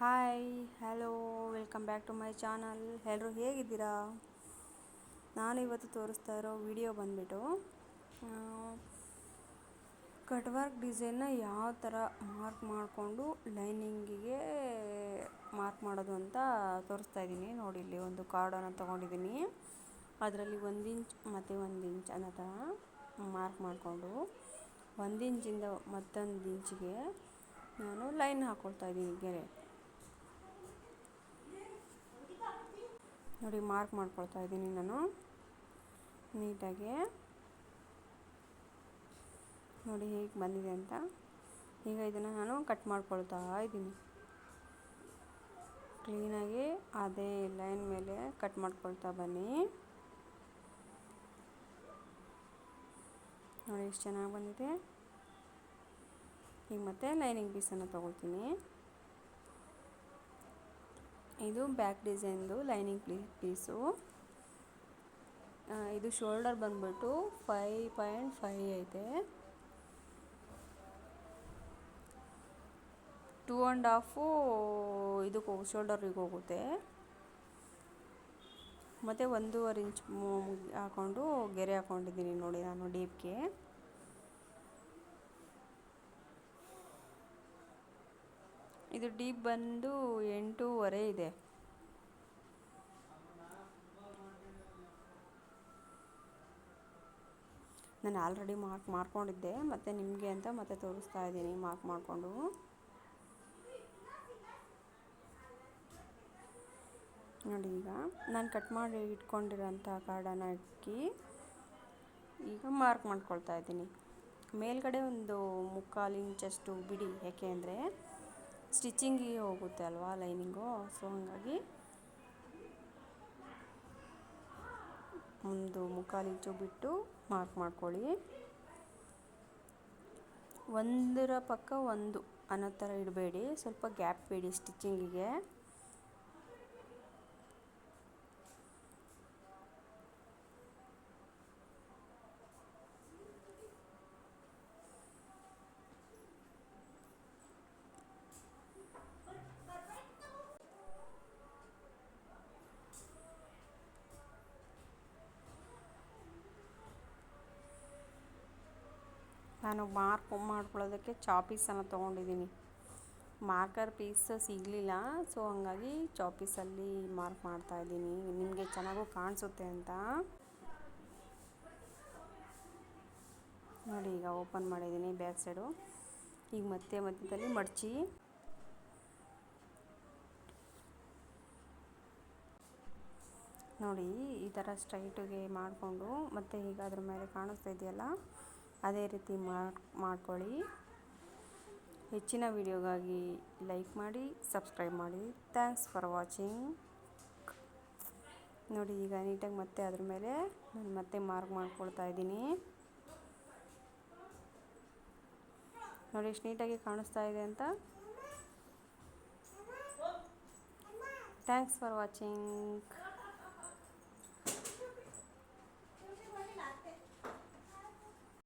Hi hello welcome back to my channel. ಎಲ್ಲರೂ ಹೇಗಿದ್ದೀರಾ? ನಾನು ಇವತ್ತು ತೋರಿಸ್ತಾ ಇರೋ ವಿಡಿಯೋ ಬಂದುಬಿಟ್ಟು ಕಟ್ ವರ್ಕ್ ಡಿಸೈನ್ನ ಯಾವ ಥರ ಮಾರ್ಕ್ ಮಾಡಿಕೊಂಡು ಲೈನಿಂಗಿಗೆ ಮಾರ್ಕ್ ಮಾಡೋದು ಅಂತ ತೋರಿಸ್ತಾ ಇದ್ದೀನಿ. ನೋಡಿ, ಇಲ್ಲಿ ಒಂದು ಕಾರ್ಡನ್ನು ತೊಗೊಂಡಿದ್ದೀನಿ. ಅದರಲ್ಲಿ 1 ಇಂಚ್ ಮತ್ತು 1 ಇಂಚ್ ಅನ್ನೋ ಥರ ಮಾರ್ಕ್ ಮಾಡಿಕೊಂಡು 1 ಇಂಚಿಂದ ಮತ್ತೊಂದು ಇಂಚಿಗೆ ನಾನು ಲೈನ್ ಹಾಕ್ಕೊಳ್ತಾ ಇದ್ದೀನಿ. ಗೆರೆ ನೋಡಿ, ಮಾರ್ಕ್ ಮಾಡ್ಕೊಳ್ತಾ ಇದ್ದೀನಿ ನಾನು ನೀಟಾಗಿ. ನೋಡಿ ಹೇಗೆ ಬಂದಿದೆ ಅಂತ. ಈಗ ಇದನ್ನು ನಾನು ಕಟ್ ಮಾಡ್ಕೊಳ್ತಾ ಇದ್ದೀನಿ. ಕ್ಲೀನಾಗಿ ಅದೇ ಲೈನ್ ಮೇಲೆ ಕಟ್ ಮಾಡ್ಕೊಳ್ತಾ ಬನ್ನಿ. ನೋಡಿ ಎಷ್ಟು ಚೆನ್ನಾಗಿ ಬಂದಿದೆ. ಈಗ ಮತ್ತೆ ಲೈನಿಂಗ್ ಪೀಸನ್ನು ತೊಗೊಳ್ತೀನಿ. ಇದು ಬ್ಯಾಕ್ ಡಿಸೈನ್ದು ಲೈನಿಂಗ್ ಪೀಸು. ಇದು ಶೋಲ್ಡರ್ ಬಂದ್ಬಿಟ್ಟು 5.5 ಐತೆ. 2.5 ಇದಕ್ಕೆ ಶೋಲ್ಡರಿಗೆ ಹೋಗುತ್ತೆ. ಮತ್ತು 1.5 ಇಂಚ್ ಹಾಕ್ಕೊಂಡು ಗೆರೆ ಹಾಕ್ಕೊಂಡಿದ್ದೀನಿ ನೋಡಿ ನಾನು ಡೀಪ್ಗೆ. ಇದು ಡೀಪ್ ಬಂದು 8.5 ಇದೆ. ನಾನು ಆಲ್ರೆಡಿ ಮಾಡ್ಕೊಂಡಿದ್ದೆ, ಮತ್ತು ನಿಮಗೆ ಅಂತ ಮತ್ತೆ ತೋರಿಸ್ತಾ ಇದ್ದೀನಿ ಮಾರ್ಕ್ ಮಾಡಿಕೊಂಡು. ನೋಡಿ, ಈಗ ನಾನು ಕಟ್ ಮಾಡಿ ಇಟ್ಕೊಂಡಿರೋಂಥ ಕಾರ್ಡನ್ನು ಇಕ್ಕಿ ಈಗ ಮಾರ್ಕ್ ಮಾಡ್ಕೊಳ್ತಾ ಇದ್ದೀನಿ. ಮೇಲ್ಗಡೆ ಒಂದು 3/4 ಇಂಚಷ್ಟು ಬಿಡಿ, ಯಾಕೆ ಅಂದರೆ ಸ್ಟಿಚಿಂಗಿಗೆ ಹೋಗುತ್ತೆ ಅಲ್ವಾ ಲೈನಿಂಗು. ಸೊ ಹಾಗಾಗಿ ಒಂದು 3/4 ಇಂಚು ಬಿಟ್ಟು ಮಾರ್ಕ್ ಮಾಡ್ಕೊಳ್ಳಿ. ಒಂದರ ಪಕ್ಕ ಒಂದು ಅನ್ನೋ ಥರ ಇಡಬೇಡಿ, ಸ್ವಲ್ಪ ಗ್ಯಾಪ್ ಬಿಡಿ ಸ್ಟಿಚಿಂಗಿಗೆ. ನಾನು ಮಾರ್ಕ್ ಮಾಡ್ಕೊಳ್ಳೋದಕ್ಕೆ ಚಾಪೀಸನ್ನು ತೊಗೊಂಡಿದ್ದೀನಿ. ಮಾರ್ಕರ್ ಪೀಸ್ ಸಿಗಲಿಲ್ಲ, ಸೊ ಹಂಗಾಗಿ ಚಾಪೀಸಲ್ಲಿ ಮಾರ್ಕ್ ಮಾಡ್ತಾಯಿದ್ದೀನಿ, ನಿಮಗೆ ಚೆನ್ನಾಗೂ ಕಾಣಿಸುತ್ತೆ ಅಂತ. ನೋಡಿ, ಈಗ ಓಪನ್ ಮಾಡಿದ್ದೀನಿ ಬ್ಯಾಕ್ ಸೈಡು. ಈಗ ಮತ್ತೆ ಮಧ್ಯದಲ್ಲಿ ಮಡಚಿ ನೋಡಿ, ಈ ಥರ ಸ್ಟ್ರೈಟಿಗೆ ಮಾಡಿಕೊಂಡು ಮತ್ತೆ ಈಗ ಅದ್ರ ಮೇಲೆ ಕಾಣಿಸ್ತಾ ಇದೆಯಲ್ಲ, ಅದೇ ರೀತಿ ಮಾಡ್ಕೊಳ್ಳಿ. ಹೆಚ್ಚಿನ ವಿಡಿಯೋಗಾಗಿ ಲೈಕ್ ಮಾಡಿ, ಸಬ್ಸ್ಕ್ರೈಬ್ ಮಾಡಿ. Thanks for watching. ನೋಡಿ, ಈಗ ನೀಟಾಗಿ ಮತ್ತೆ ಅದ್ರ ಮೇಲೆ ನಾನು ಮತ್ತೆ ಮಾರ್ಕ್ ಮಾಡ್ಕೊಳ್ತಾ ಇದ್ದೀನಿ. ನೋಡಿ ಎಷ್ಟು ನೀಟಾಗಿ ಕಾಣಿಸ್ತಾ ಇದೆ ಅಂತ. Thanks for watching.